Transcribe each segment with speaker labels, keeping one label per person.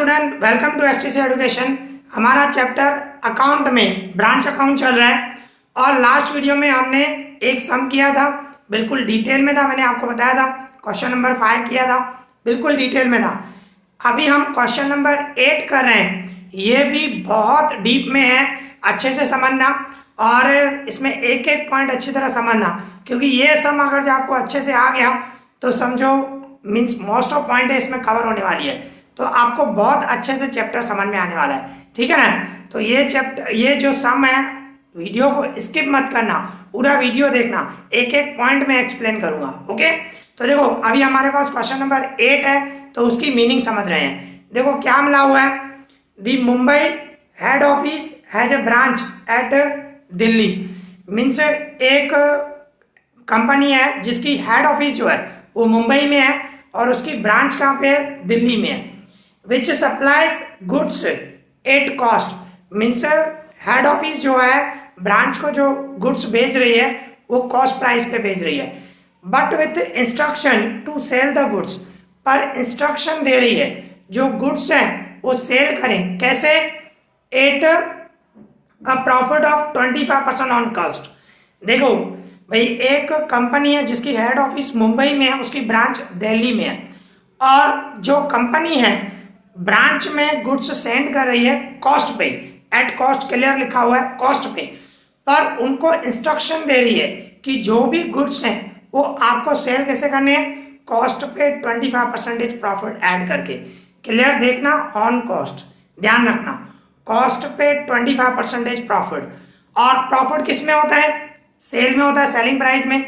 Speaker 1: Student, welcome to STC education. हमारा chapter account में branch account चल रहा है और लास्ट वीडियो में हमने एक सम किया था, बिल्कुल डिटेल में था। मैंने आपको बताया था क्वेश्चन नंबर 5 किया था, बिल्कुल डिटेल में था। अभी हम क्वेश्चन नंबर 8 कर रहे हैं। ये भी बहुत डीप में है, अच्छे से समझना और इसमें एक एक पॉइंट अच्छी तरह समझना, क्योंकि ये सम अगर जो आपको अच्छे से आ गया तो समझो मीन्स मोस्ट ऑफ पॉइंट है इसमें कवर होने वाली है, तो आपको बहुत अच्छे से चैप्टर समझ में आने वाला है। ठीक है ना। तो ये चैप्टर, ये जो सम है, वीडियो को स्किप मत करना, पूरा वीडियो देखना, एक एक पॉइंट में एक्सप्लेन करूंगा। ओके, तो देखो अभी हमारे पास क्वेश्चन नंबर 8 है, तो उसकी मीनिंग समझ रहे हैं। देखो क्या मिला हुआ है, the Mumbai head office has a branch at Delhi. Means एक कंपनी है जिसकी हेड ऑफिस जो है वो मुंबई में है और उसकी ब्रांच कहाँ पे है, दिल्ली में है। Which supplies goods at cost. Means head office जो है ब्रांच को जो गुड्स भेज रही है वो कॉस्ट प्राइस पे भेज रही है, but with instruction to sell the goods. पर इंस्ट्रक्शन दे रही है जो गुड्स हैं वो सेल करें, कैसे, at a profit of 25% on cost. देखो भाई, एक कंपनी है जिसकी हेड ऑफिस मुंबई में है, उसकी ब्रांच दिल्ली में है, और जो कंपनी है ब्रांच में गुड्स सेंड कर रही है कॉस्ट पे, एट कॉस्ट क्लियर लिखा हुआ है, कॉस्ट पे। पर उनको इंस्ट्रक्शन दे रही है कि जो भी गुड्स हैं वो आपको सेल कैसे करने हैं, कॉस्ट पे 25% प्रॉफिट ऐड करके। क्लियर देखना, ऑन कॉस्ट ध्यान रखना, कॉस्ट पे 25% प्रॉफिट। और प्रॉफिट किस में होता है, सेल में होता है, सेलिंग प्राइस में।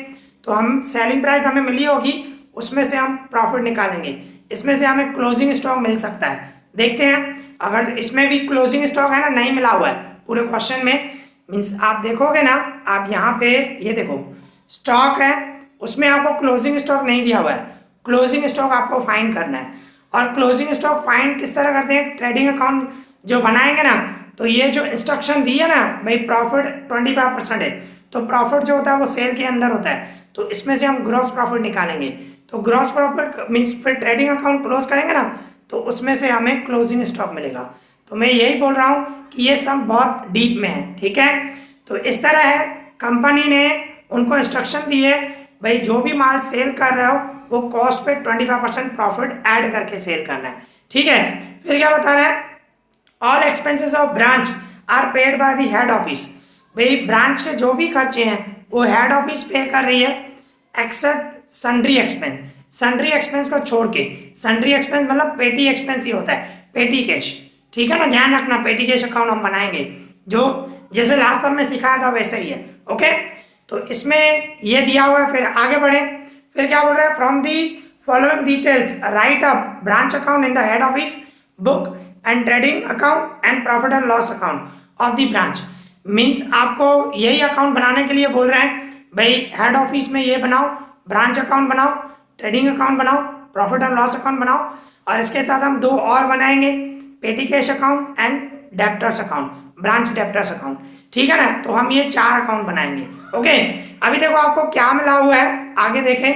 Speaker 1: तो हम सेलिंग प्राइस हमें मिली होगी, उसमें से हम प्रॉफिट निकालेंगे, इसमें से हमें क्लोजिंग स्टॉक मिल सकता है। देखते हैं, अगर इसमें भी क्लोजिंग स्टॉक है ना, नहीं मिला हुआ है पूरे क्वेश्चन में, मीन्स आप देखोगे ना, आप यहाँ पे ये देखो स्टॉक है, उसमें आपको क्लोजिंग स्टॉक नहीं दिया हुआ है, क्लोजिंग स्टॉक आपको फाइंड करना है। और क्लोजिंग स्टॉक फाइंड किस तरह करते हैं, ट्रेडिंग अकाउंट जो बनाएंगे ना, तो ये जो इंस्ट्रक्शन दी है ना भाई, प्रॉफिट 25% है, तो प्रॉफिट जो होता है वो सेल के अंदर होता है, तो इसमें से हम ग्रॉस प्रॉफिट निकालेंगे। तो ग्रॉस प्रॉफिट मीन्स फिर ट्रेडिंग अकाउंट क्लोज करेंगे ना, तो उसमें से हमें क्लोजिंग स्टॉक मिलेगा। तो मैं यही बोल रहा हूँ कि ये सब बहुत डीप में है। ठीक है, तो इस तरह है, कंपनी ने उनको इंस्ट्रक्शन दी है भाई जो भी माल सेल कर रहे हो वो कॉस्ट पे 25% प्रॉफिट ऐड करके सेल करना है। ठीक है, फिर क्या बता रहा है, all expenses of branch are paid by the head office. भाई ब्रांच के जो भी खर्चे हैं वो हेड ऑफिस पे कर रही है, except sundry expense. Sundry expense को छोड़ के, सन्ड्री एक्सपेंस मतलब पेटी एक्सपेंस ही होता है, पेटी कैश। ठीक है ना, ध्यान रखना, पेटी कैश अकाउंट हम बनाएंगे जो जैसे लास्ट सब में सिखाया था वैसे ही है। ओके, तो इसमें ये दिया हुआ है। फिर आगे बढ़े, फिर क्या बोल रहा है, from the following details right up branch account in the head office book and trading account and profit and loss account of the branch. Means आपको यही अकाउंट बनाने के लिए बोल रहे हैं भाई, हेड ऑफिस में ये बनाओ, ब्रांच अकाउंट बनाओ, ट्रेडिंग अकाउंट बनाओ, प्रॉफिट एंड लॉस अकाउंट बनाओ, और इसके साथ हम 2 और बनाएंगे, पेटी cash account and debtors account, branch debtors account. ठीक है ना, तो हम ये 4 अकाउंट बनाएंगे। ओके, अभी देखो आपको क्या मिला हुआ है, आगे देखें।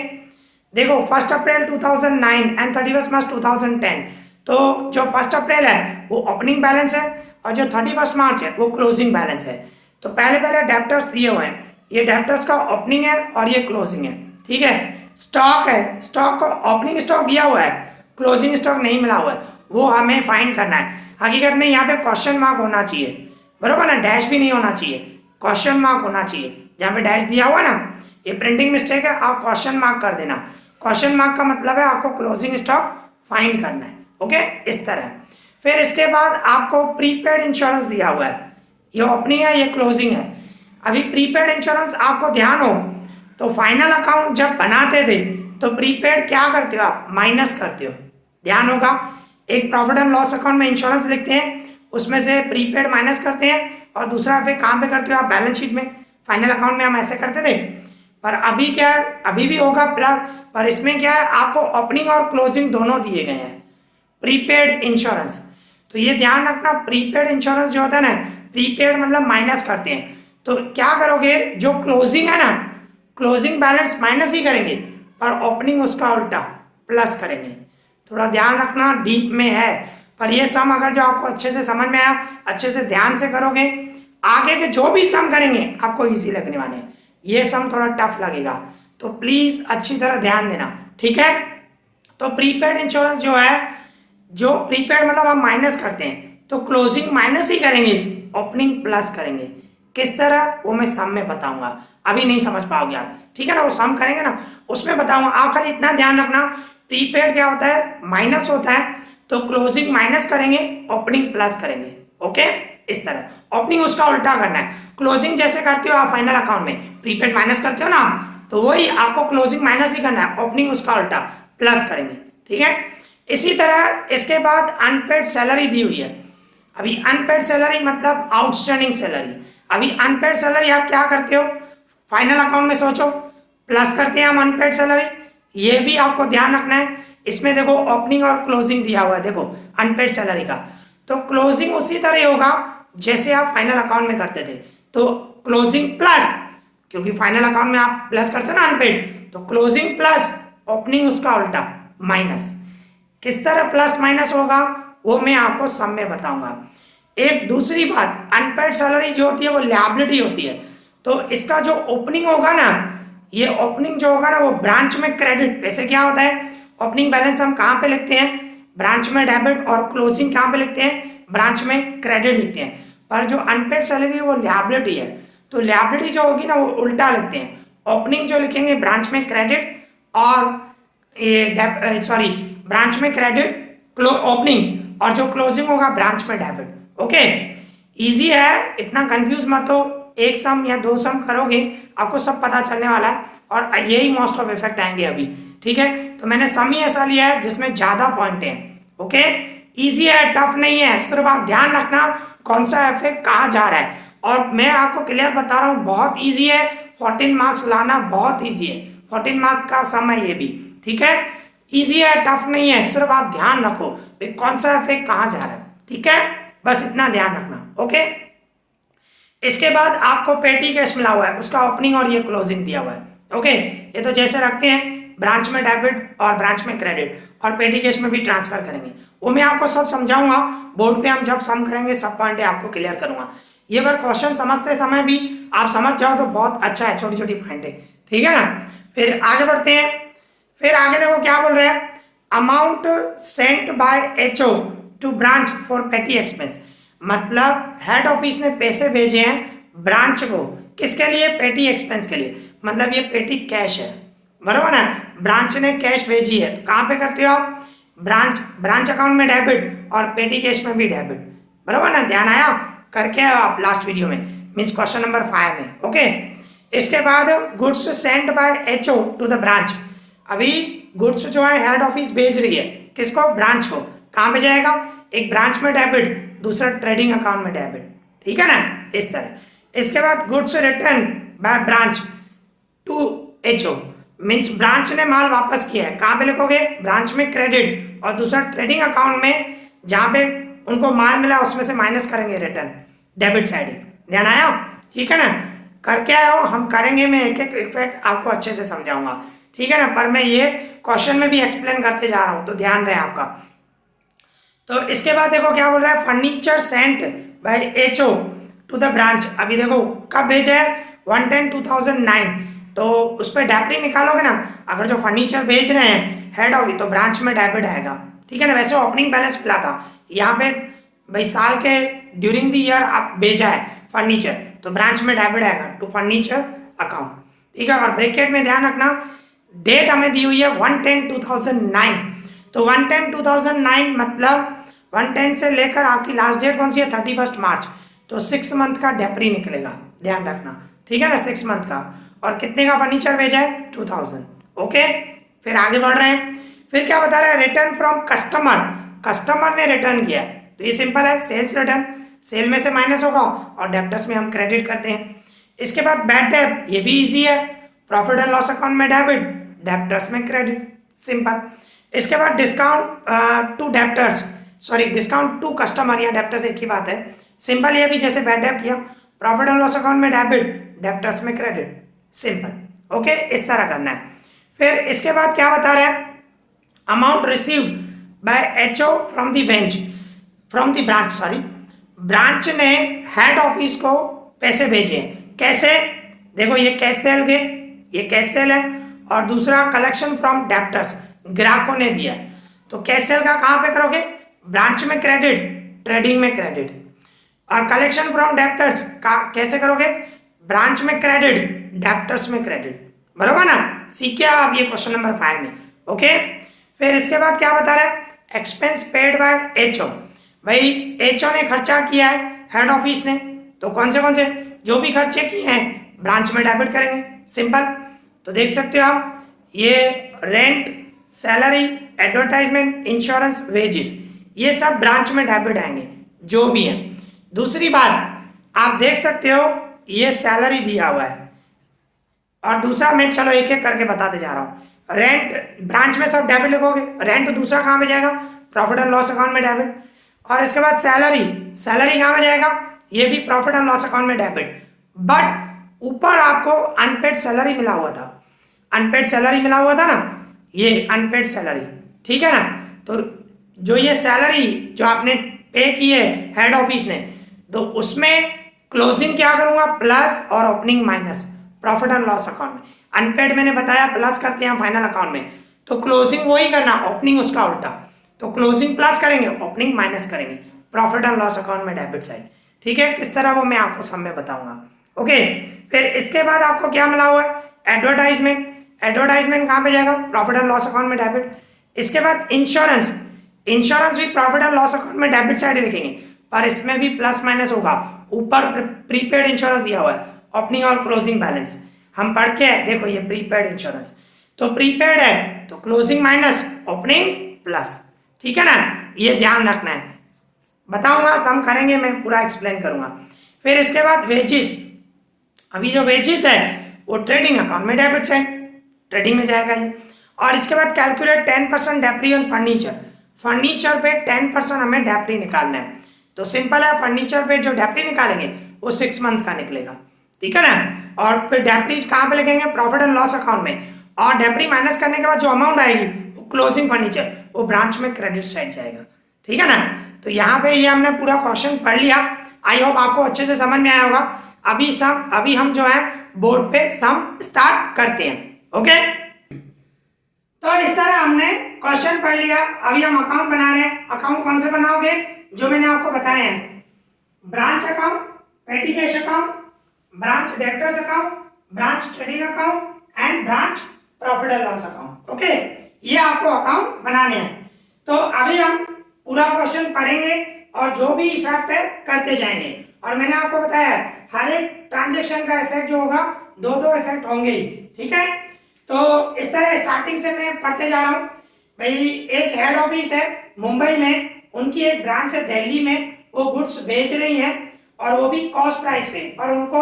Speaker 1: देखो 1 अप्रैल 2009 एंड 31 मार्च 2010। तो जो 1 अप्रैल है वो ओपनिंग बैलेंस है और जो 31 मार्च है वो क्लोजिंग बैलेंस है। तो पहले डेप्टर्स दिए हुए हैं, ये डेप्टर्स का ओपनिंग है और ये क्लोजिंग है। ठीक है, स्टॉक है, स्टॉक का ओपनिंग स्टॉक दिया हुआ है, क्लोजिंग स्टॉक नहीं मिला हुआ है, वो हमें फाइंड करना है। हकीकत में यहाँ पे क्वेश्चन मार्क होना चाहिए, बरोबर ना, डैश भी नहीं होना चाहिए, क्वेश्चन मार्क होना चाहिए। जहाँ पे डैश दिया हुआ है ना, ये प्रिंटिंग मिस्टेक है, आप क्वेश्चन मार्क कर देना। क्वेश्चन मार्क का मतलब है आपको क्लोजिंग स्टॉक फाइंड करना है। ओके, इस तरह। फिर इसके बाद आपको प्रीपेड इंश्योरेंस दिया हुआ है, ये ओपनिंग है, ये क्लोजिंग है। अभी प्रीपेड इंश्योरेंस आपको ध्यान हो तो फाइनल अकाउंट जब बनाते थे तो प्रीपेड क्या करते हो आप, माइनस करते हो, ध्यान होगा। एक प्रॉफिट एंड लॉस अकाउंट में इंश्योरेंस लिखते हैं, उसमें से प्रीपेड माइनस करते हैं, और दूसरा पे कहाँ पे करते हो आप, बैलेंस शीट में। फाइनल अकाउंट में हम ऐसे करते थे, पर अभी क्या है, अभी भी होगा प्लस, पर इसमें क्या है, आपको ओपनिंग और क्लोजिंग दोनों दिए गए हैं, प्रीपेड इंश्योरेंस। तो ये ध्यान रखना, प्रीपेड इंश्योरेंस जो होता है ना, प्रीपेड मतलब माइनस करते हैं। तो क्या करोगे, जो क्लोजिंग है ना, क्लोजिंग बैलेंस माइनस ही करेंगे, पर ओपनिंग उसका उल्टा प्लस करेंगे। थोड़ा ध्यान रखना, डीप में है, पर ये सम अगर जो आपको अच्छे से समझ में आया, अच्छे से ध्यान से करोगे, आगे के जो भी सम करेंगे आपको इजी लगने वाले हैं। ये सम थोड़ा टफ लगेगा, तो प्लीज अच्छी तरह ध्यान देना, ठीक है। तो प्रीपेड इंश्योरेंस जो है, जो प्रीपेड मतलब हम माइनस करते हैं तो क्लोजिंग माइनस ही करेंगे, ओपनिंग प्लस करेंगे। किस तरह वो मैं सम में बताऊंगा, अभी नहीं समझ पाओगे आप, ठीक है ना। वो सम करेंगे ना उसमें बताऊंगा, आप खाली इतना ध्यान रखना, प्रीपेड क्या होता है, माइनस होता है, तो क्लोजिंग माइनस करेंगे, ओपनिंग प्लस करेंगे, ओके। इस तरह ओपनिंग उसका उल्टा करना है, क्लोजिंग जैसे करते हो आप फाइनल अकाउंट में, प्रीपेड माइनस करते हो ना, तो वही आपको क्लोजिंग माइनस ही करना है, ओपनिंग उसका उल्टा प्लस करेंगे, ठीक है। इसी तरह इसके बाद अनपेड सैलरी दी हुई है। अभी अनपेड सैलरी मतलब आउटस्टैंडिंग सैलरी। अभी अनपेड सैलरी आप क्या करते हो, फाइनल अकाउंट में सोचो, प्लस करते हैं हम अनपेड सैलरी, ये भी आपको ध्यान रखना है। इसमें देखो ओपनिंग और क्लोजिंग दिया हुआ है, देखो अनपेड सैलरी का, तो क्लोजिंग उसी तरह होगा जैसे आप फाइनल अकाउंट में करते थे, तो क्लोजिंग प्लस, क्योंकि फाइनल अकाउंट में आप प्लस करते हो ना अनपेड, तो क्लोजिंग प्लस, ओपनिंग उसका उल्टा माइनस। किस तरह प्लस माइनस होगा वो मैं आपको सब में बताऊंगा। एक दूसरी बात, अनपेड सैलरी जो होती है वो लायबिलिटी होती है, तो इसका जो ओपनिंग होगा ना, ये ओपनिंग जो होगा ना वो ब्रांच में क्रेडिट, वैसे क्या होता है ओपनिंग बैलेंस हम कहाँ पे लिखते हैं, ब्रांच में डेबिट, और क्लोजिंग कहाँ पे लिखते हैं, ब्रांच में क्रेडिट लिखते हैं। पर जो अनपेड सैलरी है वो लायबिलिटी है, तो लायबिलिटी जो होगी ना वो उल्टा लिखते हैं, ओपनिंग जो लिखेंगे ब्रांच में क्रेडिट, और सॉरी ब्रांच में क्रेडिट ओपनिंग, और जो क्लोजिंग होगा ब्रांच में डेबिट, ओके। इजी है, इतना कंफ्यूज मत हो, एक सम या दो सम करोगे आपको सब पता चलने वाला है, और यही मोस्ट ऑफ इफेक्ट आएंगे अभी, ठीक है। तो मैंने सम ही ऐसा लिया है जिसमें ज्यादा पॉइंट है, ओके। इजी है, टफ नहीं है, सिर्फ आप ध्यान रखना कौन सा इफेक्ट कहाँ जा रहा है, और मैं आपको क्लियर बता रहा हूँ बहुत ईजी है, 14 मार्क्स लाना बहुत ईजी है, 14 मार्क्स का सम है ये भी, ठीक है। इजी है, टफ नहीं है, सिर्फ आप ध्यान रखो कौन सा इफेक्ट कहाँ जा रहा है, ठीक है, बस इतना ध्यान रखना, ओके। इसके बाद आपको पेटी कैश मिला हुआ है, उसका ओपनिंग और ये क्लोजिंग दिया हुआ है, ओके। ये तो जैसे रखते हैं ब्रांच में डेबिट और ब्रांच में क्रेडिट, और पेटी कैश में भी ट्रांसफर करेंगे, वो मैं आपको सब समझाऊंगा बोर्ड पे, हम जब सम करेंगे सब पॉइंट आपको क्लियर करूंगा। ये बार क्वेश्चन समझते समय भी आप समझ जाओ तो बहुत अच्छा है, छोटी छोटी पॉइंट है, ठीक है ना। फिर आगे बढ़ते हैं, फिर आगे देखो क्या बोल रहे हैं, amount sent by HO to branch for petty expense, मतलब हेड ऑफिस ने पैसे भेजे हैं ब्रांच को, किसके लिए, पेटी एक्सपेंस के लिए, मतलब ये पेटी कैश है, बराबर ना, ब्रांच ने कैश भेजी है, तो कहाँ पे करते हो आप, ब्रांच अकाउंट में डेबिट और पेटी कैश में भी डेबिट, बराबर ना, ध्यान आया, करके आओ आप लास्ट वीडियो में, मीन्स क्वेश्चन नंबर 5 में, ओके। इसके बाद goods sent by HO to the branch, अभी गुड्स जो है हेड ऑफिस भेज रही है किसको, ब्रांच को, कहाँ पे जाएगा, एक ब्रांच में डेबिट, दूसरा ट्रेडिंग अकाउंट में डेबिट, ठीक है ना, इस तरह। इसके बाद goods return by branch to HO, means branch ने माल वापस किया है, कहाँ पे लिखोगे, ब्रांच में क्रेडिट, और दूसरा ट्रेडिंग अकाउंट में जहाँ पे उनको माल मिला उसमें से माइनस करेंगे रिटर्न, डेबिट साइड, ध्यान आया, ठीक है ना। करके आया हो, हम करेंगे, मैं एक एक इफेक्ट आपको अच्छे से समझाऊंगा, ठीक है ना, पर मैं ये क्वेश्चन में भी एक्सप्लेन करते जा रहा हूँ, तो ध्यान रहे आपका। तो इसके बाद देखो क्या बोल रहा है, furniture sent by HO to the branch, अभी देखो कब भेजा है, 1/10/2009, तो उस पर डेबिट निकालोगे ना, अगर जो फर्नीचर भेज रहे हैं हेड ऑफिस तो ब्रांच में डेबिट आएगा, ठीक है ना। वैसे ओपनिंग बैलेंस मिला था, यहाँ पे भाई साल के ड्यूरिंग द ईयर आप भेजा है फर्नीचर, तो ब्रांच में डेबिट आएगा टू फर्नीचर अकाउंट, ठीक है। और ब्रैकेट में ध्यान रखना डेट हमें दी हुई है 1/10/2009, तो 1/10/2009 मतलब 1/10 से लेकर आपकी लास्ट डेट कौन सी है, 31 मार्च, तो 6 मंथ का डेप्री निकलेगा, ध्यान रखना, ठीक है ना, 6 मंथ का। और कितने का फर्नीचर भेजा है, 2000, ओके। फिर आगे बढ़ रहे हैं, फिर क्या बता रहे हैं, रिटर्न फ्रॉम कस्टमर, कस्टमर ने रिटर्न किया है, तो ये सिंपल है, सेल्स रिटर्न, सेल में से माइनस होगा और डेब्टर्स में हम क्रेडिट करते हैं। इसके बाद बैड डेट, ये भी इजी है, प्रॉफिट एंड लॉस अकाउंट में डेबिट, डेब्टर्स में क्रेडिट, सिंपल। इसके बाद discount to debtors, sorry discount to customer, या डेब्टर्स एक ही बात है, सिंपल, ये भी जैसे बैड डेट किया, प्रॉफिट एंड लॉस अकाउंट में डेबिट, डेब्टर्स में क्रेडिट, सिंपल, ओके, इस तरह करना है। फिर इसके बाद क्या बता रहे हैं, amount received by HO from the bench, from the branch, sorry, branch ने हेड ऑफिस को पैसे भेजे। कैसे? देखो ये कैश सेल गए, ये कैश सेल है, और दूसरा कलेक्शन फ्रॉम डेप्टर्स, ग्राहकों ने दिया है। तो कैश सेल का कहाँ पे करोगे? ब्रांच में क्रेडिट, ट्रेडिंग में क्रेडिट। और कलेक्शन फ्रॉम डेप्टर्स का कैसे करोगे? ब्रांच में क्रेडिट, डेप्टर्स में क्रेडिट। बरोबर ना? सीखे आप ये क्वेश्चन नंबर 5 में। ओके, फिर इसके बाद क्या बता रहा है? Expense paid by HO. भाई एचओ ने खर्चा किया है हेड ऑफिस ने, तो कौन से जो भी खर्चे किए हैं ब्रांच में डेबिट करेंगे, सिंपल। तो देख सकते हो आप, ये rent, salary, advertisement, insurance, wages, ये सब ब्रांच में डेबिट आएंगे जो भी है। दूसरी बात आप देख सकते हो, ये सैलरी दिया हुआ है। और दूसरा मैं चलो एक एक करके बताते जा रहा हूँ। रेंट ब्रांच में सब डेबिट लिखोगे, रेंट दूसरा कहाँ पे जाएगा? प्रॉफिट एंड लॉस अकाउंट में डेबिट। और इसके बाद सैलरी, सैलरी कहाँ पे जाएगा? ये भी प्रॉफिट एंड लॉस अकाउंट में डेबिट। बट ऊपर आपको अनपेड सैलरी मिला हुआ था, अनपेड सैलरी मिला हुआ था ना, ये अनपेड सैलरी, ठीक है ना? तो जो ये सैलरी जो आपने पे की है हेड ऑफिस ने, तो उसमें क्लोजिंग क्या करूंगा? प्लस और opening minus profit and loss account में। अनपेड मैंने बताया प्लस करते हैं फाइनल अकाउंट में, तो क्लोजिंग वही करना, ओपनिंग उसका उल्टा। तो क्लोजिंग प्लस करेंगे, ओपनिंग माइनस करेंगे, प्रॉफिट एंड लॉस अकाउंट में डेबिट साइड। ठीक है, किस तरह वो मैं आपको सब में बताऊंगा। ओके, फिर इसके बाद आपको क्या मिला हुआ है? एडवर्टाइजमेंट, एडवर्टाइजमेंट कहाँ पे जाएगा? प्रॉफिट एंड लॉस अकाउंट में डेबिट। इसके बाद इंश्योरेंस, इंश्योरेंस भी प्रॉफिट एंड लॉस अकाउंट में डेबिट साइड लिखेंगे, पर इसमें भी प्लस माइनस होगा। ऊपर प्रीपेड इंश्योरेंस दिया हुआ है, ओपनिंग और क्लोजिंग बैलेंस हम पढ़ के है, देखो ये प्रीपेड इंश्योरेंस, तो प्रीपेड है तो क्लोजिंग माइनस ओपनिंग प्लस। ठीक है ना, ये ध्यान रखना है, बताऊंगा सम करेंगे, मैं पूरा एक्सप्लेन करूंगा। फिर इसके बाद वेजिस, अभी जो वेजिस है वो ट्रेडिंग अकाउंट में डेबिट साइड, ट्रेडिंग में जाएगा ये। और इसके बाद कैलकुलेट 10% डेप्री ऑन फर्नीचर, फर्नीचर पे 10% हमें डेप्री निकालना है। तो सिंपल है, फर्नीचर पे जो डेप्री निकालेंगे वो 6 मंथ का निकलेगा। ठीक है ना, और फिर डेप्री कहाँ पे लिखेंगे? प्रॉफिट एंड लॉस अकाउंट में। और डेप्री माइनस करने के बाद जो अमाउंट आएगी वो क्लोजिंग फर्नीचर, वो ब्रांच में क्रेडिट साइड जाएगा। ठीक है ना, तो यहाँ पे ये हमने पूरा क्वेश्चन पढ़ लिया। आई होप आपको अच्छे से समझ में आया होगा। अभी हम जो है बोर्ड पे सम स्टार्ट करते हैं। ओके, तो इस तरह हमने क्वेश्चन पढ़ लिया। अभी हम अकाउंट बना रहे हैं। अकाउंट कौन से बनाओगे? जो मैंने आपको बताया है, ब्रांच अकाउंट, पेटी cash account, branch debtors account, branch trading account and branch profit and loss account. Okay, ये आपको अकाउंट बनाने हैं। तो अभी हम पूरा क्वेश्चन पढ़ेंगे और जो भी इफेक्ट है करते जाएंगे। और मैंने आपको बताया हर एक ट्रांजेक्शन का इफेक्ट जो होगा, दो इफेक्ट होंगे ही। ठीक है, तो इस तरह स्टार्टिंग से मैं पढ़ते जा रहा हूँ। भाई एक हेड ऑफिस है मुंबई में, उनकी एक ब्रांच है दिल्ली में, वो गुड्स बेच रही है और वो भी कॉस्ट प्राइस पे, और उनको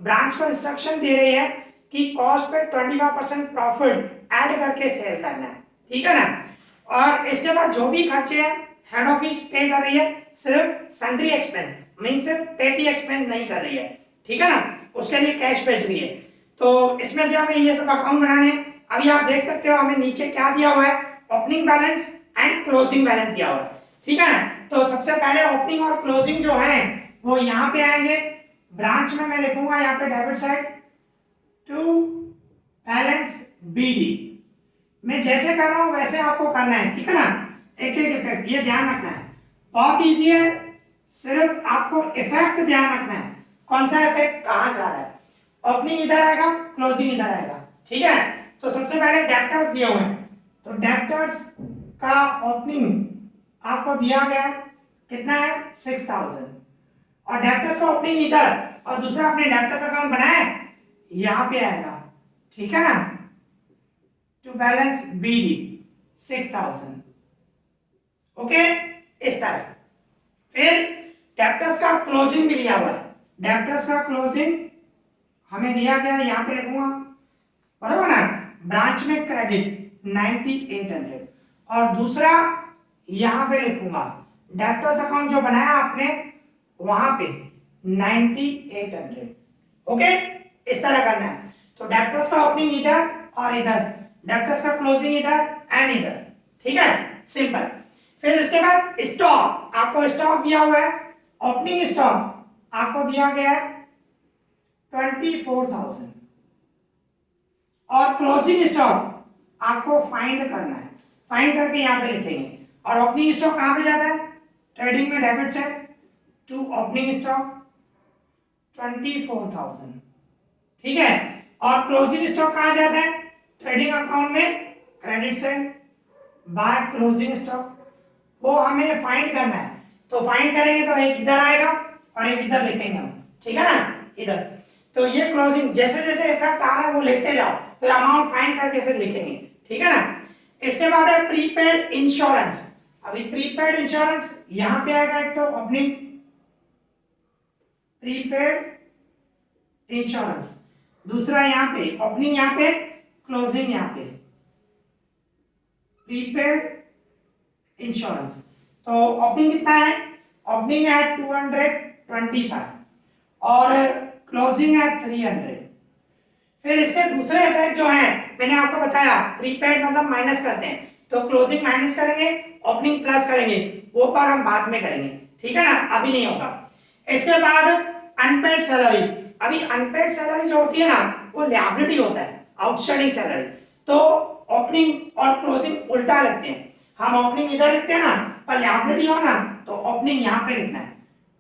Speaker 1: ब्रांच को इंस्ट्रक्शन दे रही है कि कॉस्ट पे 25% प्रॉफिट ऐड करके सेल करना है। ठीक है ना, और इसके बाद जो भी खर्चे हैं हेड ऑफिस पे कर रही है, सिर्फ सन्ड्री एक्सपेंस, मीन सिर्फ पेटी एक्सपेंस नहीं कर रही है। ठीक है ना, उसके लिए कैश भेज रही है। तो इसमें से हमें ये सब अकाउंट बनाने हैं। अभी आप देख सकते हो हमें नीचे क्या दिया हुआ है? Opening balance and closing balance दिया हुआ है। ठीक है ना, तो सबसे पहले ओपनिंग और क्लोजिंग जो है वो यहाँ पे आएंगे। ब्रांच में मैं लिखूंगा यहाँ पे debit side to balance BD. मैं जैसे कर रहा हूँ वैसे आपको करना है। ठीक है ना, एक एक इफेक्ट ये ध्यान रखना है, बहुत ईजी है, सिर्फ आपको इफेक्ट ध्यान रखना है, कौन सा इफेक्ट कहाँ जा रहा है। ओपनिंग इधर आएगा, क्लोजिंग इधर आएगा। ठीक है, तो सबसे पहले डेब्टर्स दिए हुए हैं, तो डेब्टर्स का ओपनिंग आपको दिया गया है, कितना है? 6000। और डेब्टर्स का ओपनिंग इधर, और दूसरा आपने डेब्टर्स अकाउंट बनाया है यहाँ पे आएगा। ठीक है ना, टू बैलेंस बीडी 6000। ओके, इस तरह। फिर डेब्टर्स का क्लोजिंग भी दिया हुआ है, डेब्टर्स का क्लोजिंग हमें दिया गया है, यहाँ पे लिखूंगा, बराबर ना, ब्रांच में क्रेडिट 9800, और दूसरा यहाँ पे लिखूंगा डेब्टर्स अकाउंट जो बनाया आपने वहां पे 9800। ओके, इस तरह करना है। तो डेब्टर्स का ओपनिंग इधर और इधर, डेब्टर्स का क्लोजिंग इधर एंड इधर। ठीक है, सिंपल। फिर इसके बाद स्टॉक, आपको स्टॉक दिया हुआ है, ओपनिंग स्टॉक आपको दिया गया है 24,000 और क्लोजिंग स्टॉक आपको फाइंड करना है, फाइंड करके यहाँ पे लिखेंगे। और ओपनिंग स्टॉक कहाँ पे जाता है, ट्रेडिंग में डेबिट से टू ओपनिंग स्टॉक 24,000, ठीक है। और क्लोजिंग स्टॉक कहाँ जाता है, ट्रेडिंग अकाउंट में क्रेडिट से बाय क्लोजिंग स्टॉक, वो हमें फाइंड करना है। तो फाइंड करेंगे तो एक इधर आएगा और एक इधर लिखेंगे हम, ठीक है ना, इधर। तो ये क्लोजिंग जैसे जैसे इफेक्ट आ रहा है वो लिखते जाओ, फिर अमाउंट फाइंड करके फिर लिखेंगे, ठीक है ना। इसके बाद है प्रीपेड इंश्योरेंस। अभी प्रीपेड इंश्योरेंस यहां पे आएगा, एक तो ओपनिंग प्रीपेड इंश्योरेंस, दूसरा यहां पे ओपनिंग, यहां पे क्लोजिंग, यहां पे प्रीपेड इंश्योरेंस। तो ओपनिंग कितना है, ओपनिंग है 225 और क्लोजिंग है 300। फिर इसके दूसरे इफेक्ट जो हैं मैंने आपको बताया, प्रीपेड मतलब माइनस करते हैं, तो क्लोजिंग माइनस करेंगे, ओपनिंग प्लस करेंगे, वो पर हम बाद में करेंगे, ठीक है ना, अभी नहीं होगा। इसके बाद अनपेड सैलरी। अभी अनपेड सैलरी जो होती है ना वो लायबिलिटी होता है, आउटस्टैंडिंग सैलरी। तो ओपनिंग और क्लोजिंग उल्टा लिखते हैं, हम ओपनिंग इधर लिखते हैं ना, पर लायबिलिटी हो ना तो ओपनिंग यहाँ पे लिखना है,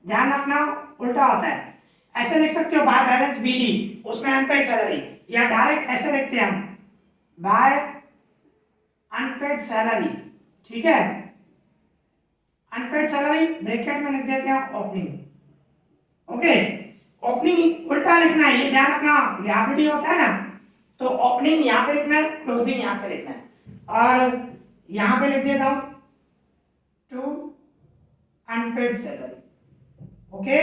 Speaker 1: ध्यान रखना उल्टा होता है। ऐसे लिख सकते हो बाय बैलेंस बीडी, उसमें अनपेड सैलरी, या डायरेक्ट ऐसे लिखते हैं हम बाय अनपेड सैलरी, ठीक है। अनपेड सैलरी ब्रैकेट में लिख देते हैं ओपनिंग, ओके। ओपनिंग उल्टा लिखना है, ये ध्यान रखना, लायबिलिटी होता है ना, तो ओपनिंग यहाँ पे लिखना है, क्लोजिंग यहाँ पे लिखना है। और यहाँ पे लिख देता हूं to unpaid salary, okay,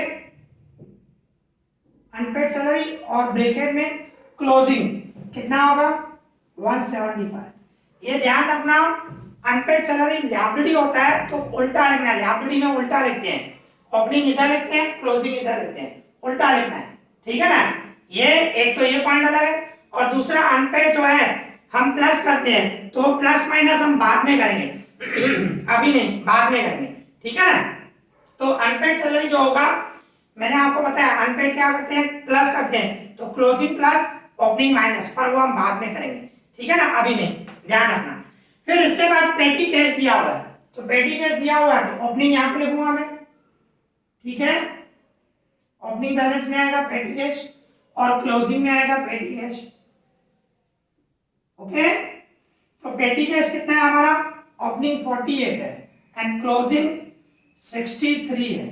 Speaker 1: unpaid salary और ब्रैकेट में क्लोजिंग कितना होगा 175। ये ध्यान रखना, अनपेड सैलरी लायबिलिटी होता है तो उल्टा लिखना है, लायबिलिटी में उल्टा लिखते हैं, ओपनिंग इधर लिखते हैं, क्लोजिंग इधर लिखते हैं, उल्टा लिखना है, ठीक है ना। ये एक तो ये पॉइंट अलग है, और दूसरा अनपेड जो है हम प्लस करते हैं, तो प्लस माइनस हम बाद में करेंगे अभी नहीं, बाद में करेंगे, ठीक है ना। तो अनपेड सैलरी जो होगा, मैंने आपको बताया अनपेड क्या करते हैं, प्लस करते हैं, तो क्लोजिंग प्लस ओपनिंग माइनस, पर वो हम बाद में करेंगे, ठीक है ना, अभी नहीं, ध्यान रखना। फिर इसके बाद पेटी कैश दिया हुआ है, तो पेटी कैश दिया हुआ है तो ओपनिंग यहाँ पे लिखूंगा मैं, ठीक है, ओपनिंग बैलेंस में आएगा पेटी कैश और क्लोजिंग में आएगा पेटी कैश, ओके। तो पेटी कैश कितना है हमारा, ओपनिंग 48 है एंड क्लोजिंग 63 है,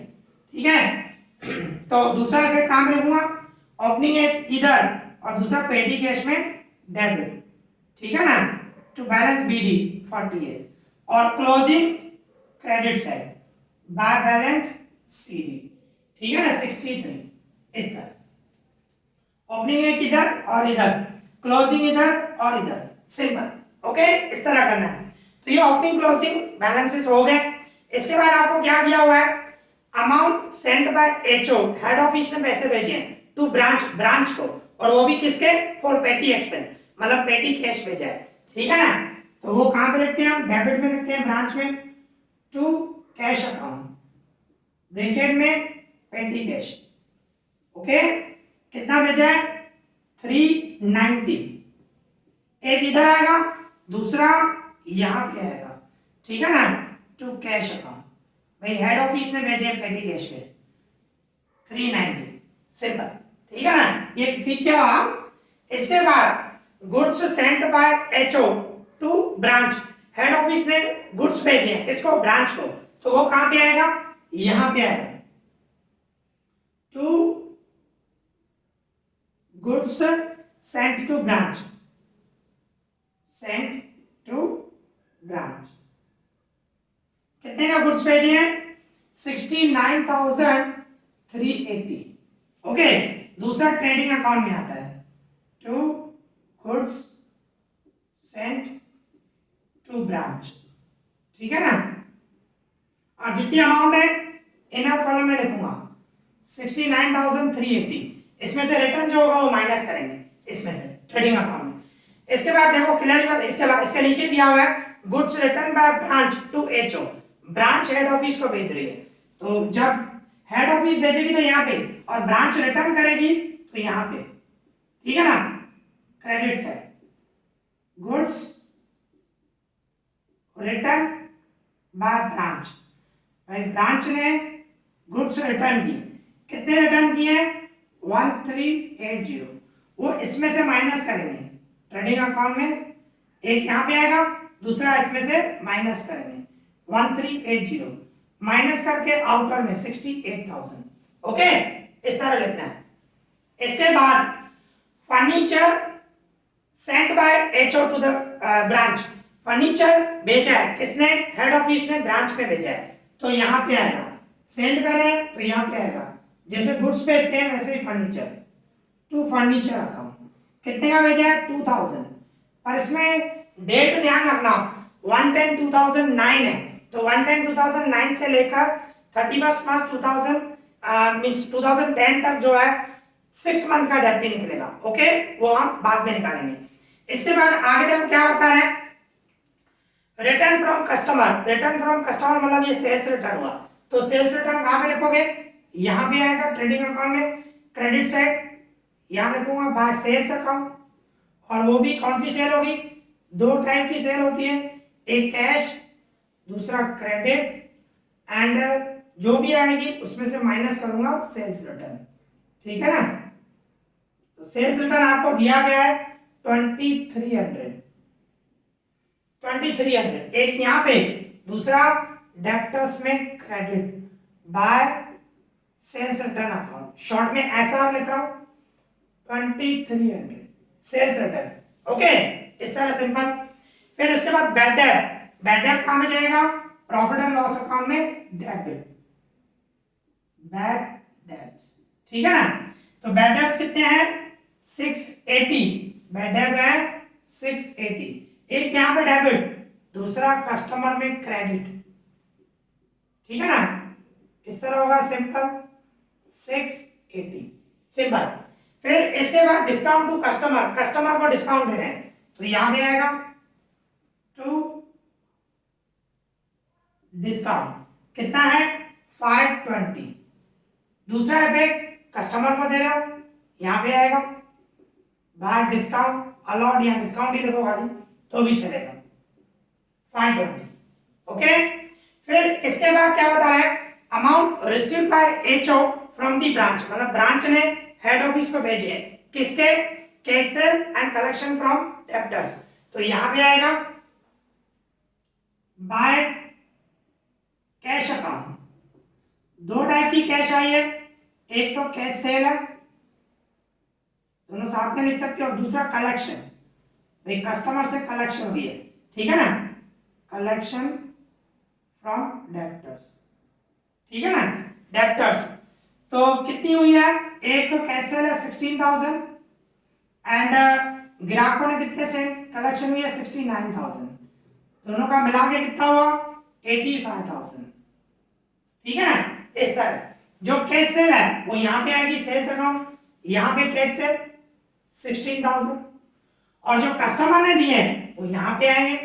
Speaker 1: ठीक है। तो दूसरा इफेक्ट कहां पे लिखूंगा, ओपनिंग है इधर और दूसरा पेटी कैश में डेबिट, ठीक है ना, टू बैलेंस बीडी 48 और closing credit side by balance CD, ठीक है ना, 63, इस तरह। ओपनिंग है इधर और इधर, क्लोजिंग इधर और इधर, सिंपल, ओके, इस तरह करना है। तो ये ओपनिंग क्लोजिंग बैलेंसेस हो गए। इसके बाद आपको क्या दिया हुआ है, amount sent by HO, head office ने पैसे भेजे हैं टू ब्रांच को, और वो भी किसके, फॉर पेटी एक्सपेंस, मतलब पेटी कैश भेजा है, ठीक है ना। तो वो कहां पे लिखते हैं हम, डेबिट में लिखते हैं ब्रांच में, टू कैश अकाउंट ब्रैकेट में पेटी कैश, ओके। कितना भेजा है 390, एक इधर आएगा दूसरा यहां पे आएगा, ठीक है ना, टू कैश अकाउंट, भाई हेड ऑफिस ने भेजे पेटी कैश के 390, सिंपल, ठीक है ना, ये सीख क्या हुआ। इसके बाद goods sent by HO to branch, head office ने गुड्स भेजे हैं किसको, ब्रांच को, तो वो कहां पे आएगा, यहां पे आएगा, to goods sent to branch, sent to branch, कितने का गुड्स भेजे हैं 69,380, ओके। दूसरा ट्रेडिंग अकाउंट में आता है, to goods sent to branch, ठीक है ना। और जितनी अमाउंट है इनर कॉलम में लिखूंगा 69,380, इसमें से रिटर्न जो होगा वो माइनस करेंगे इसमें से ट्रेडिंग अकाउंट में। इसके बाद देखो क्लियर, इसके बाद इसके नीचे दिया हुआ है goods return by branch to HO, branch head office को भेज रही है, तो जब हेड ऑफिस भेजेगी तो यहाँ पे, और ब्रांच रिटर्न करेगी तो यहाँ पे, ठीक है ना। Credit side goods return by branch, भाई ब्रांच ने गुड्स रिटर्न किए, कितने रिटर्न किए 1380, वो इसमें से माइनस करेंगे ट्रेडिंग अकाउंट में, एक यहाँ पे आएगा, दूसरा इसमें से माइनस करेंगे 1380, माइनस करके आउटर में 68,000। ओके, इस तरह लिखना है। इसके बाद furniture sent by HO to the branch, furniture भेजा है किसने, हेड ऑफिस ने ब्रांच में भेजा है, तो यहाँ पे आएगा, सेंड करें तो यहाँ पे आएगा, जैसे गुड्स भेजते हैं वैसे ही फर्नीचर टू फर्नीचर अकाउंट, कितने का भेजा है 2000, और इसमें डेट ध्यान रखना 1/10/2009 है, तो 1/10/2009 से लेकर 31 मार्च 2000 मींस 2010 तक जो है 6 मंथ का डेट भी निकलेगा। ओके, वो हम बाद में निकालेंगे। इसके बाद आगे देखो क्या बता रहे हैं, return from customer, return from customer मतलब ये सेल्स रिटर्न हुआ, तो सेल्स रिटर्न कहाँ पे लिखोगे, यहाँ पे आएगा ट्रेडिंग अकाउंट में, क्रेडिट साइड यहाँ लिखूंगा बाय सेल्स अकाउंट, और वो भी कौन सी सेल होगी, दो टाइप की सेल होती है, एक कैश दूसरा क्रेडिट, एंड जो भी आएगी उसमें से माइनस करूंगा सेल्स रिटर्न, ठीक है ना। तो सेल्स रिटर्न आपको दिया गया है 2300, एक यहाँ पे, दूसरा डेब्टर्स में credit by sales return account, short में ऐसा लिख रहा हूं 2300 सेल्स रिटर्न। ओके, इस तरह सिंपल। फिर इसके बाद बैड डेट, बैड डेट कहां में जाएगा, प्रॉफिट एंड लॉस अकाउंट में, डेबिट बैड डेट्स, ठीक है ना। तो बैड डेट्स कितने हैं 680, बैड डेट है 680, एक यहां पे डेबिट, दूसरा कस्टमर में क्रेडिट, ठीक है ना। इस तरह होगा सिंपल 680 सिंपल। फिर इसके बाद डिस्काउंट टू कस्टमर, कस्टमर को डिस्काउंट दे रहे हैं, तो यहां पे आएगा टू डिस्काउंट, कितना है 520, दूसरा इफेक्ट कस्टमर को दे रहा हूं, यहां पे आएगा बाय डिस्काउंट अलॉट, या डिस्काउंट ही लिखो खाली तो भी चलेगा 520। ओके, फिर इसके बाद क्या बता रहा है, amount received by HO from the branch, मतलब ब्रांच ने हेड ऑफिस को भेजे हैं, किसके, cancel and collection from debtors, तो यहां पे आएगा बाय कैश अकाउंट, दो टाइप की कैश आई है, एक तो कैश सेल है, दोनों साथ में लिख सकते हो, और दूसरा कलेक्शन, भाई कस्टमर से कलेक्शन हुई है, ठीक है ना, कलेक्शन फ्रॉम डेब्टर्स, ठीक है ना, डेब्टर्स। तो कितनी हुई है, एक कैश सेल है 16,000, एंड ग्राहकों ने कितने से कलेक्शन हुई है 69,000, दोनों का मिला के कितना हुआ 85,000, ठीक है ना। इस तरह जो कैश सेल है वो यहाँ पे आएगी सेल्स अकाउंट, यहाँ पे कैश सेल 16,000, और जो कस्टमर ने दिए वो यहाँ पे आएंगे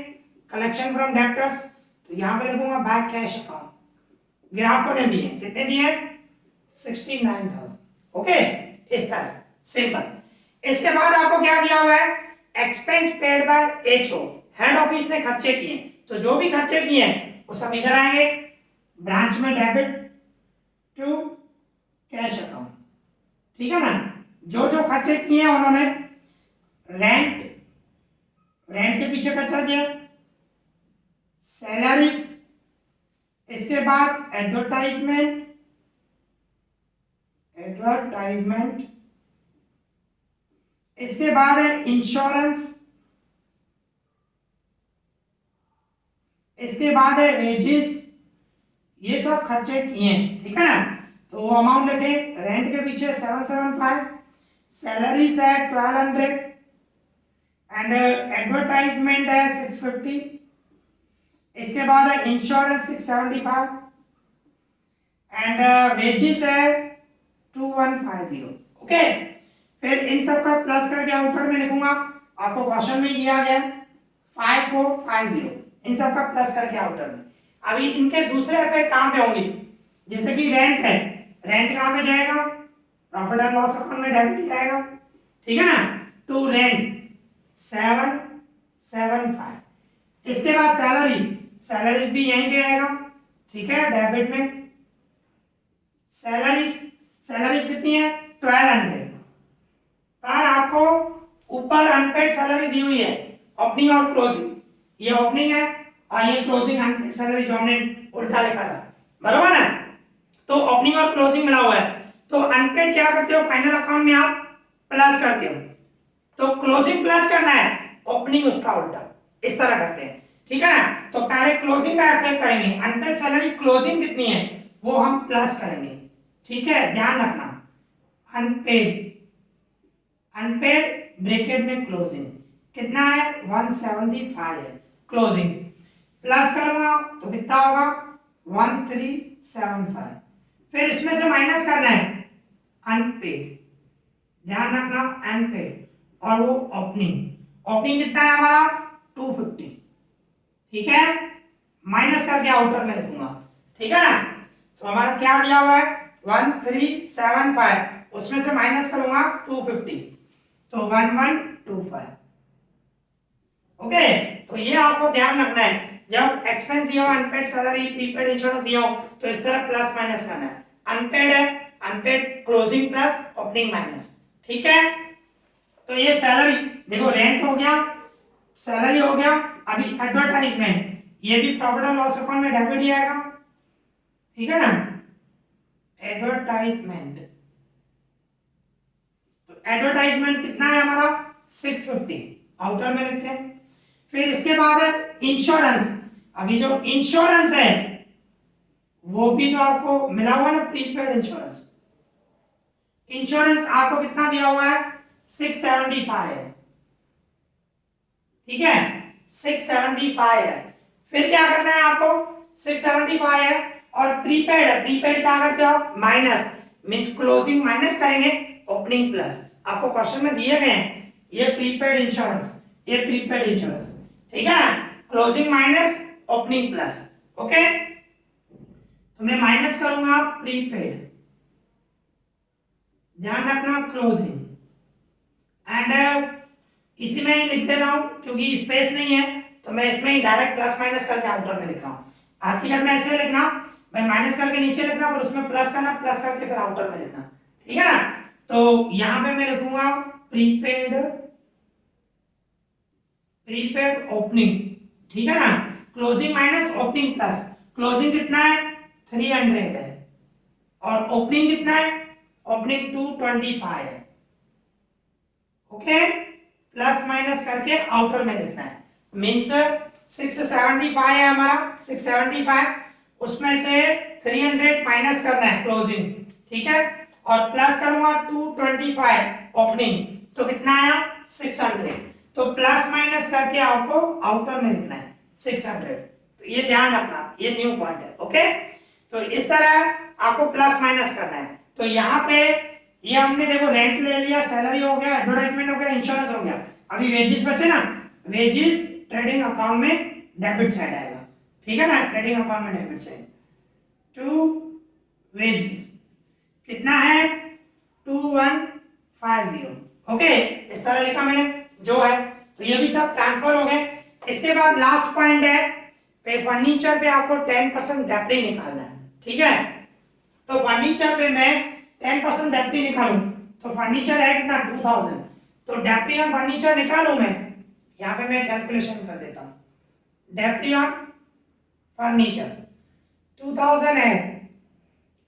Speaker 1: कलेक्शन फ्रॉम डेब्टर्स, तो यहाँ पे लिखूंगा बाय कैश अकाउंट, ग्राहकों ने दिए कितने दिए 69,000। ओके, इस तरह सिंपल। इसके बाद आपको क्या दिया हुआ है, expense paid by HO, head office ने खर्चे किए, तो जो भी खर्चे किए वो सब इधर आएंगे ब्रांच में, डेबिट टू कैश अकाउंट, ठीक है ना। जो जो खर्चे किए उन्होंने, रेंट, रेंट के पीछे खर्चा किया, सैलरीज, इसके बाद एडवर्टाइजमेंट, इसके बाद है इंश्योरेंस, इसके बाद है वेजेस, ये सब खर्चे किए, ठीक है ना। तो वो अमाउंट लिखे, रेंट के पीछे 775, सैलरीज है 1200, एंड एडवर्टाइजमेंट है 650, इसके बाद है इंश्योरेंस 675, एंड वेजेस है 2150। ओके, फिर इन सब का प्लस करके आउटर में लिखूंगा, आपको क्वेश्चन में दिया गया 5450, इन सब का प्लस करके आउटर में, अभी इनके दूसरे इफेक्ट कहाँ पे होंगे, जैसे कि रेंट है, रेंट कहाँ पे जाएगा, प्रॉफिट एंड लॉस अकाउंट में डेबिट जाएगा, ठीक है ना। To rent 775। इसके बाद सैलरीज, सैलरीज भी यहीं पे आएगा, ठीक है, डेबिट में। सैलरीज, सैलरीज कितनी है 1200, पर आपको ऊपर अनपेड सैलरी दी हुई है ओपनिंग और क्लोजिंग, ये ओपनिंग है और ये क्लोजिंग अनपेड सैलरी जो हमने उल्टा लिखा था, बराबर ना। तो ओपनिंग और क्लोजिंग मिला हुआ है, तो अनपेड क्या करते हो फाइनल अकाउंट में आप प्लस करते हो, तो क्लोजिंग प्लस करना है, ओपनिंग उसका उल्टा, इस तरह करते हैं, ठीक है ना। तो पहले क्लोजिंग का इफेक्ट करेंगे, अनपेड सैलरी क्लोजिंग कितनी है वो हम प्लस करेंगे, ठीक है, ध्यान रखना। अनपेड, अनपेड ब्रैकेट में क्लोजिंग कितना है 175 है, क्लोजिंग प्लस करूंगा तो कितना होगा 1375, फिर इसमें से माइनस करना है अनपेड, ध्यान रखना अनपेड, और वो ओपनिंग, ओपनिंग कितना है हमारा 250, ठीक है, माइनस करके आउटर में लिखूंगा, ठीक है ना। तो हमारा क्या दिया हुआ है 1375, उसमें से माइनस करूंगा 250, तो 1125। ओके, तो ये आपको ध्यान रखना है, जब एक्सपेंस दिया हो अनपेड सैलरी प्रीपेड इंश्योरेंस दिया हो तो इस तरह प्लस माइनस करना है, अनपेड है, unpaid closing plus opening minus, ठीक है। तो ये सैलरी देखो, रेंट हो गया, सैलरी हो गया, अभी एडवर्टाइजमेंट, ये भी प्रॉफिट एंड लॉस अकाउंट में डेबिट ही आएगा, ठीक है ना, एडवर्टाइजमेंट, तो एडवर्टाइजमेंट कितना है हमारा 650, आउटर में लिखते हैं। फिर इसके बाद है इंश्योरेंस, अभी जो इंश्योरेंस है वो भी तो आपको मिला हुआ ना प्रीपेड इंश्योरेंस, इंश्योरेंस आपको कितना दिया हुआ है 675 है, ठीक है 675 है। फिर क्या करना है आपको 675 है, और प्रीपेड है, प्रीपेड क्या करते हो आप माइनस, मींस क्लोजिंग माइनस करेंगे ओपनिंग प्लस, आपको क्वेश्चन में दिए गए हैं ये प्रीपेड इंश्योरेंस, ये प्रीपेड इंश्योरेंस, ठीक है ना, closing minus opening plus, okay. तो मैं माइनस करूंगा प्रीपेड, ध्यान रखना क्लोजिंग, एंड इसी में ही लिख देता हूं क्योंकि स्पेस नहीं है तो मैं इसमें ही डायरेक्ट प्लस माइनस करके आउटर में लिख रहा हूं, हकीकत में ऐसे लिखना, मैं माइनस करके नीचे लिखना और उसमें प्लस करना, प्लस करके फिर आउटर में लिखना, ठीक है ना। तो यहां पे मैं लिखूंगा प्रीपेड, प्रीपेड ओपनिंग, ठीक है ना, closing minus opening plus, closing कितना है 300 है और ओपनिंग कितना है, ओपनिंग 225 है, ओके, प्लस माइनस करके आउटर में लिखना है, मींस 675 है हमारा 675, उसमें से 300 माइनस करना है क्लोजिंग, ठीक है, और प्लस करूंगा 225 ओपनिंग, तो कितना आया 600, तो प्लस माइनस करके आपको आउटर में लिखना है 600, तो ये ध्यान रखना, ये न्यू पॉइंट है, ओके। तो इस तरह आपको प्लस माइनस करना है। तो यहाँ पे ये हमने देखो रेंट ले लिया, सैलरी हो गया, एडवर्टाइजमेंट हो गया, इंश्योरेंस हो गया, अभी वेजेस बचे ना, वेजेस ट्रेडिंग अकाउंट में डेबिट साइड आएगा, ठीक है ना, ट्रेडिंग अकाउंट में डेबिट साइड, टू वेजेस कितना है 2150, ओके, इस तरह लिखा मैंने जो है, तो ये भी सब ट्रांसफर हो गए। इसके बाद लास्ट पॉइंट है पे फर्नीचर पे आपको 10% डेप्री निकालना है, ठीक है। तो फर्नीचर पे मैं 10% डेप्री निकालूं तो फर्नीचर है कितना 2000, तो डेप्री ऑन फर्नीचर निकालूं मैं, यहाँ पे मैं कैलकुलेशन कर देता हूँ, डेप्री ऑन फर्नीचर 2000 है,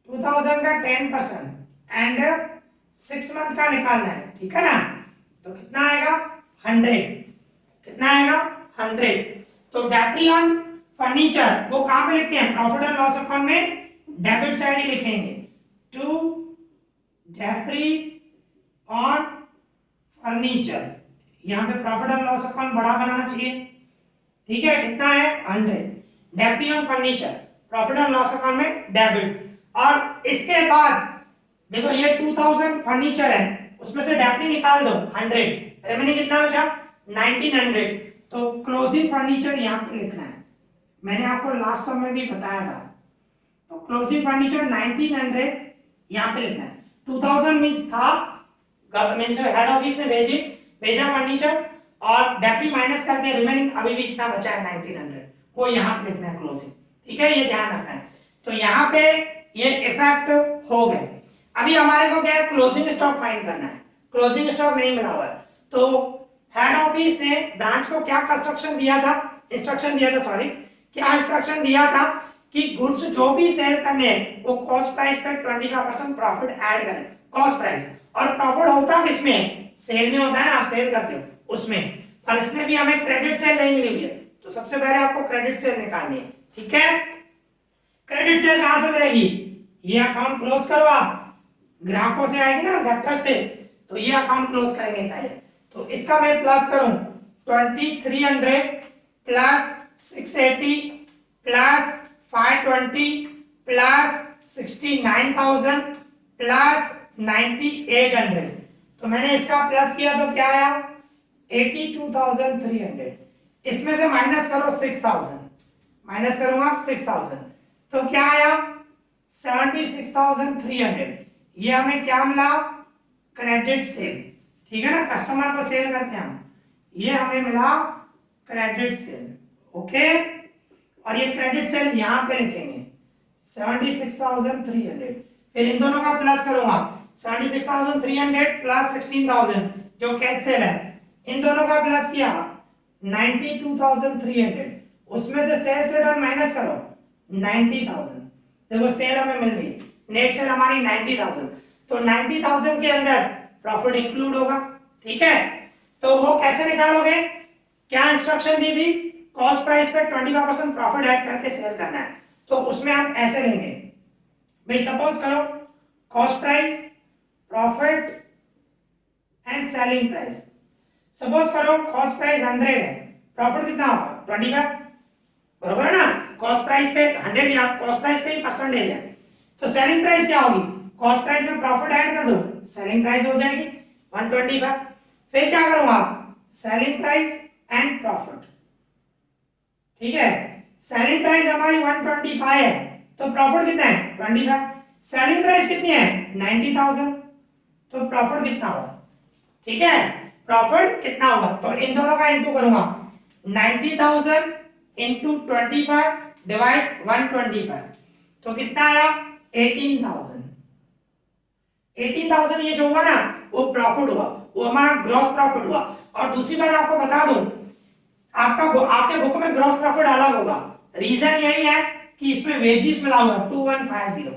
Speaker 1: 2000 का 10% एंड 6 मंथ का निकालना है, ठीक है ना, तो कितना आएगा 100, कितना आएगा 100। तो डेप्री ऑन फर्नीचर वो कहां पे लिखते हैं प्रॉफिट एंड लॉस अकाउंट में डेबिट साइड ही लिखेंगे, टू डेप्री ऑन फर्नीचर, यहां पे प्रॉफिट एंड लॉस अकाउंट बड़ा बनाना चाहिए, ठीक है, कितना है 100, डेप्री on furniture profit and loss account में डेबिट, और इसके बाद देखो ये 2000 फर्नीचर है, उसमें से डेप्री निकाल दो 100, रेवेन्यू कितना बचा 1900, तो क्लोजिंग फर्नीचर यहां पे लिखना है, मैंने आपको लास्ट सम में भी बताया था। तो क्लोजिंग फर्नीचर 1900 यहाँ पे लिखना है। 2000 मीन्स था, मीन्स हेड ऑफिस ने भेजा फर्नीचर, और डेप्री माइनस करके रिमेनिंग अभी भी इतना बचा है 1900, वो यहाँ पे लिखना है क्लोजिंग। ठीक है, ये ध्यान रखना है। तो यहाँ पे ये इफेक्ट हो गए। अभी हमारे को क्या है, क्लोजिंग स्टॉक फाइंड करना है। क्लोजिंग स्टॉक नहीं मिला हुआ है, तो हेड ऑफिस ने ब्रांच को क्या इंस्ट्रक्शन दिया था कि गुड्स जो भी सेल करने हैं वो कॉस्ट प्राइस पे 25% प्रॉफिट ऐड करें। कॉस्ट प्राइस, और प्रॉफिट होता किसमें, सेल में होता है ना, आप सेल करते हो उसमें। पर इसमें भी हमें क्रेडिट सेल नहीं मिली हुई है, तो सबसे पहले आपको क्रेडिट सेल निकालनी है। ठीक है, क्रेडिट सेल कहां से मिलेगी, ये अकाउंट क्लोज करो आप, ग्राहकों से आएगी ना, डेब्टर से, तो ये अकाउंट क्लोज करेंगे पहले। तो इसका मैं प्लस करूं 2300 प्लस 680 प्लस 520 प्लस 69,000 प्लस 9800। तो मैंने इसका प्लस किया तो क्या आया 82,300। इसमें से माइनस करो 6,000, माइनस करूंगा 6,000, तो क्या आया 76,300। ये हमें क्या मिला, क्रेडिट सेल। ठीक है ना, कस्टमर को सेल करते हैं हम, ये हमें मिला क्रेडिट सेल। ओके, और ये क्रेडिट सेल यहां पे लिखेंगे 76,300। फिर इन दोनों का प्लस करूंगा 76,300 प्लस 16,000 जो कैश सेल है, इन दोनों का प्लस किया 92,300। उसमें से सेल्स रिटर्न माइनस करो 90,000। देखो सेल हमें मिल गई, नेट सेल हमारी 90,000, तो 90,000 के अंदर प्रॉफिट इंक्लूड होगा। ठीक है, तो वो कैसे निकालोगे, क्या इंस्ट्रक्शन दी थी, कॉस्ट प्राइस पे 25% प्रॉफिट ऐड करके सेल करना है। तो उसमें हम ऐसे लेंगे भाई, सपोज करो cost price, profit and selling price. Suppose करो कॉस्ट प्राइस 100 है, प्रॉफिट कितना होगा 25, बरोबर है ना, कॉस्ट प्राइस पे 100 या कॉस्ट प्राइस पे ही परसेंटेज है। तो सेलिंग प्राइस क्या होगी, कॉस्ट प्राइस में प्रॉफिट ऐड कर दो, सेलिंग प्राइस हो जाएगी 125। फिर क्या करूंगा, सेलिंग प्राइस एंड प्रॉफिट। ठीक है, सेलिंग प्राइस हमारी 125 है, तो प्रॉफिट कितना है 25। सेलिंग प्राइस कितनी है 90,000, तो प्रॉफिट कितना होगा। ठीक है, प्रॉफिट कितना होगा, तो इन दोनों का इंटू करूंगा 90,000 इंटू 25 डिवाइड 125, तो कितना आया 18,000। 18,000 ये जो हुआ ना वो प्रॉफिट हुआ, वो हमारा ग्रॉस प्रॉफिट हुआ। और दूसरी बात आपको बता दूं, आपके बुक में ग्रॉस प्रॉफिट अलग होगा, रीजन यही है कि इसमें वेजेस मिला हुआ 2150।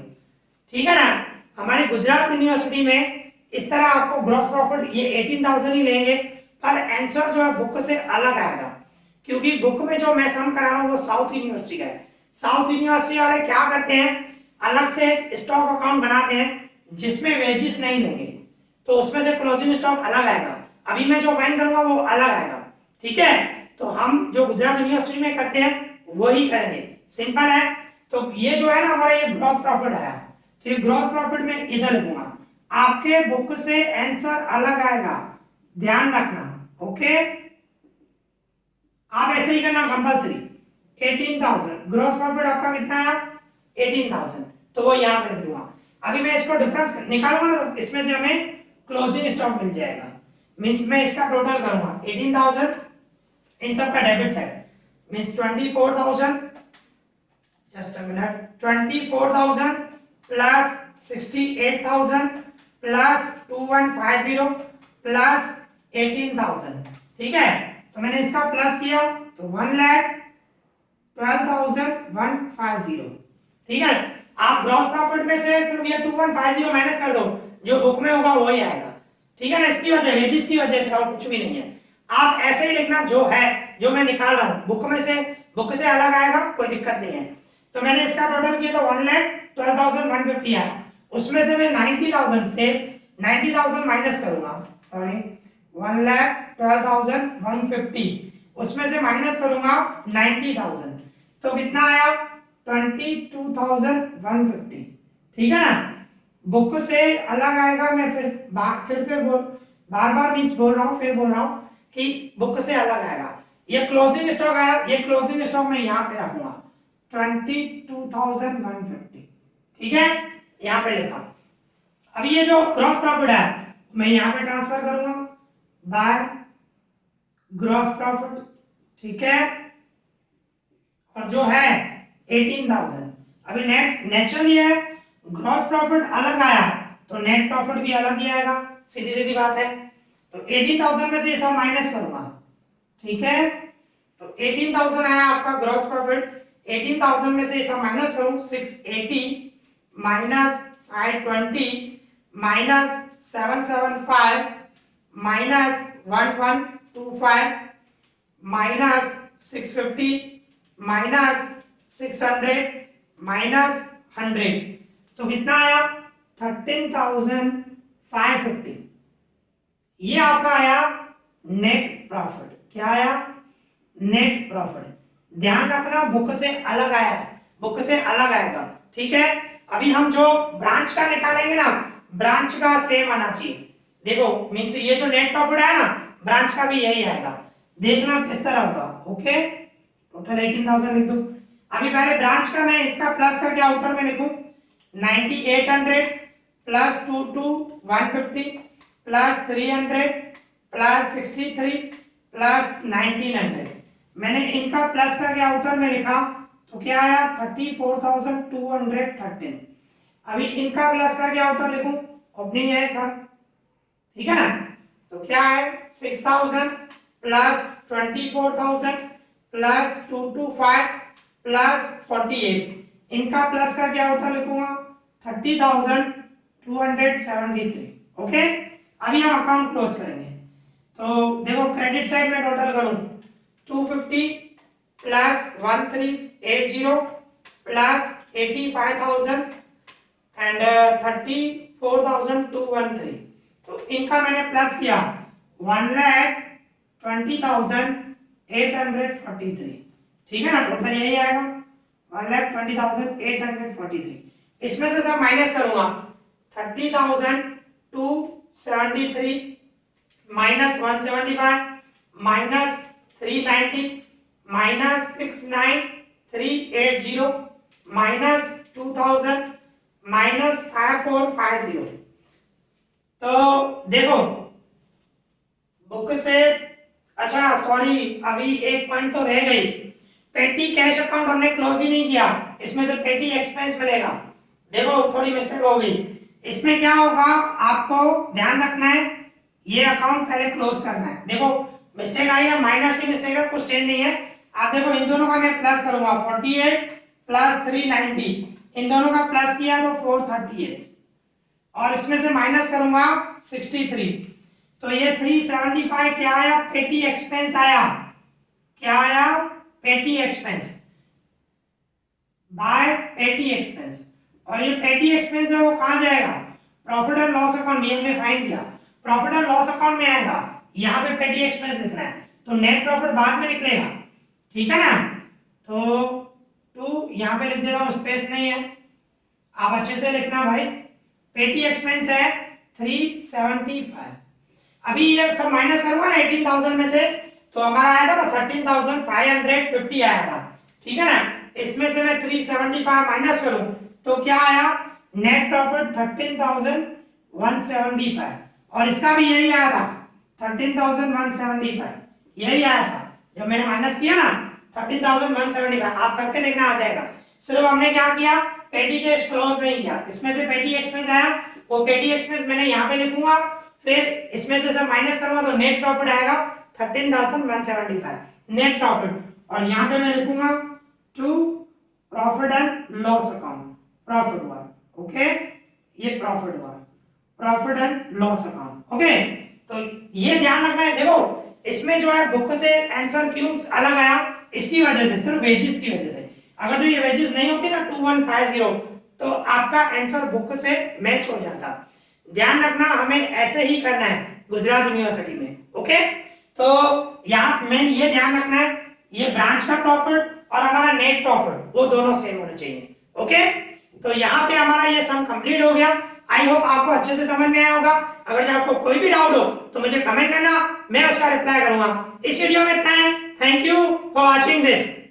Speaker 1: ठीक है ना, हमारी गुजरात यूनिवर्सिटी में इस तरह आपको ग्रॉस प्रॉफिट ये 18,000 ही लेंगे, पर आंसर जो है बुक से अलग आएगा, क्योंकि बुक में जो मैं सम करा रहा हूँ वो साउथ यूनिवर्सिटी का है। साउथ यूनिवर्सिटी वाले क्या करते हैं, अलग से स्टॉक अकाउंट बनाते हैं जिसमें वेजेस नहीं देंगे, तो उसमें से क्लोजिंग स्टॉक अलग आएगा। अभी मैं जो फाइंड करूंगा वो अलग आएगा। ठीक है, तो हम जो गुजरात यूनिवर्सिटी में करते हैं वही करेंगे, सिंपल है। तो ये जो है ना हमारा ये ग्रॉस प्रॉफिट आया, तो ये ग्रॉस प्रॉफिट में इधर लिखूंगा, आपके बुक से आंसर अलग आएगा, ध्यान रखना। ओके, आप ऐसे ही करना कंपलसरी। 18,000 ग्रॉस प्रॉफिट आपका कितना है 18,000, तो वो यहां पे लिख दूंगा। अभी मैं इसको डिफरेंस निकालूंगा ना, तो इसमें से हमें क्लोजिंग स्टॉक मिल जाएगा। मींस मैं इसका टोटल करूंगा 18,000, इन सब का debit side means 24,000, just a minute, 24,000 plus 68,000 plus 2150 plus 18,000। ठीक है, तो मैंने इसका प्लस किया तो 1,12,150। ठीक है, आप ग्रॉस प्रॉफिट में से सिर्फ ये 2150 माइनस कर दो, जो बुक में होगा वही आएगा। ठीक है ना, इसकी वजह वेजेस की वजह से और कुछ भी नहीं है। आप ऐसे ही लिखना जो है, जो मैं निकाल रहा हूं बुक से अलग आएगा, कोई दिक्कत नहीं है। तो मैंने इसका टोटल किया तो 1,12,150 आया, उसमें से मैं 90,000 से 90,000 माइनस करूंगा, सॉरी 1,12,150, उसमें से माइनस करूंगा 90,000, तो कितना आया 22,150। ठीक है ना, बुक से अलग आएगा। मैं फिर बार बार मीन्स बोल रहा हूँ, फिर बोल रहा हूँ कि बुक से अलग आएगा। ये क्लोजिंग स्टॉक आया, ये क्लोजिंग स्टॉक मैं यहाँ पे रखूंगा 22,150, ठीक है, यहाँ पे लिखा। अब ये जो ग्रॉस प्रॉफिट है मैं यहाँ पे ट्रांसफर करूंगा बाय ग्रॉस प्रॉफिट, ठीक है, और जो है 18,000। अभी नेट नेचुरली है, ग्रॉस प्रॉफिट अलग आया तो नेट प्रॉफिट भी अलग ही आएगा, सीधी सीधी बात है। तो 18,000 में से ये सब माइनस करूंगा, ठीक है, तो 18,000 आया आपका ग्रॉस प्रॉफिट, 18,000 में से ये सब माइनस करूं 680 minus 520 minus 775 minus 1125 minus 650 minus 600 minus 100, तो कितना आया 13,550। ये आपका आया नेट प्रॉफिट। क्या आया? Net profit. ध्यान रखना बुक से अलग आया है, बुक से अलग आएगा, ठीक है। अभी हम जो ब्रांच का निकालेंगे ना, ब्रांच का सेम आना चाहिए। देखो मींस ये जो नेट प्रॉफिट है ना, ब्रांच का भी यही आएगा, देखना किस तरह होगा। ओके, टोटल 18,000 लिख दूं। अभी पहले ब्रांच का मैं इसका प्लस करके आउटर में लिखूं 9800 प्लस 150 प्लस 300 प्लस 63 प्लस 1900। मैंने इनका प्लस करके आउटर में लिखा तो क्या आया 34,213। अभी इनका प्लस करके आउटर लिखूं, ओपनिंग है सब, ठीक है ना, तो क्या है 6,000 प्लस 24,000 प्लस 225 प्लस 48। इनका प्लस करके आउटर लिखूंगा 30,273। ओके, अभी हम अकाउंट क्लोज करेंगे। तो देखो क्रेडिट साइड में टोटल करूं 250 प्लस 1380 प्लस 85,000 एंड 34,213। तो इनका मैंने प्लस किया 1,20,843, ठीक है ना, टोटल यही आएगा 1,20,843। इसमें से सब माइनस करूंगा 30,273 minus 175 minus 390 minus 69380 minus 2000 minus 5450। तो देखो बुक से, अच्छा सॉरी अभी एक पॉइंट तो रह गई, पेटी कैश अकाउंट हमने क्लोज ही नहीं किया, इसमें से पेटी एक्सपेंस मिलेगा। देखो थोड़ी मिस्टेक हो गई, इसमें क्या होगा आपको ध्यान रखना है, ये अकाउंट पहले क्लोज करना है। देखो मिस्टेक आई है, माइनर सी मिस्टेक है, कुछ चेंज नहीं है। आप देखो इन दोनों का मैं प्लस करूंगा 48 प्लस 390, इन दोनों का प्लस किया तो 438 और इसमें से माइनस करूंगा 63, तो ये 375 क्या आया पेटी एक्सपेंस आया। क्या आया? पेटी एक्सपेंस बाय पेटी एक्सपेंस। और ये पेटी एक्सपेंस है वो कहां जाएगा? प्रॉफिट एंड लॉस अकाउंट में हमने फाइंड किया, प्रॉफिट एंड लॉस अकाउंट में आएगा, यहां पे पेटी एक्सपेंस लिखना है, तो नेट प्रॉफिट बाद में निकलेगा, ठीक है ना। तो यहां पे लिख दे रहा हूं, स्पेस नहीं है, आप अच्छे से लिखना भाई। पेटी एक्सपेंस है 375। अभी ये सब माइनस करूंगा ना 18,000 में से, तो हमारा आया था ना 13,550 आया था, ठीक है ना। इसमें से मैं 375 माइनस करूं तो क्या आया नेट प्रॉफिट 13,175, और इसका भी यही आया था 13,175, यही आया था जो मैंने माइनस किया ना 13,175। आप करके देखना आ जाएगा। सिर्फ हमने क्या किया, पेटी कैश क्लोज नहीं किया, इसमें से पेटी एक्सपेंस आया, वो पेटी एक्सपेंस मैंने यहाँ पे लिखूंगा, फिर इसमें से सब माइनस करूंगा तो नेट प्रॉफिट आएगा 13,175 नेट प्रॉफिट, और यहाँ पे मैं लिखूंगा to profit and loss account, profit हुआ, ओके, ये प्रॉफिट हुआ, profit and loss account. Okay, तो ये ध्यान रखना है। देखो इसमें जो है बुक से आंसर क्यों अलग आया, इसकी वजह से, सिर्फ वेजेस की वजह से। अगर जो ये वेजेस नहीं होती ना 2150, तो आपका आंसर बुक से मैच हो जाता। ध्यान रखना हमें ऐसे ही करना है गुजरात यूनिवर्सिटी में। ओके, तो यहाँ मेन ये ध्यान रखना है, ये ब्रांच का प्रॉफिट और हमारा नेट प्रॉफिट वो दोनों सेम होने चाहिए। ओके, तो यहाँ पे हमारा ये सम कंप्लीट हो गया। आई होप आपको अच्छे से समझ में आया होगा। अगर आपको कोई भी डाउट हो तो मुझे कमेंट करना, मैं उसका रिप्लाई करूंगा। इस वीडियो में इतना है। Thank you for watching this.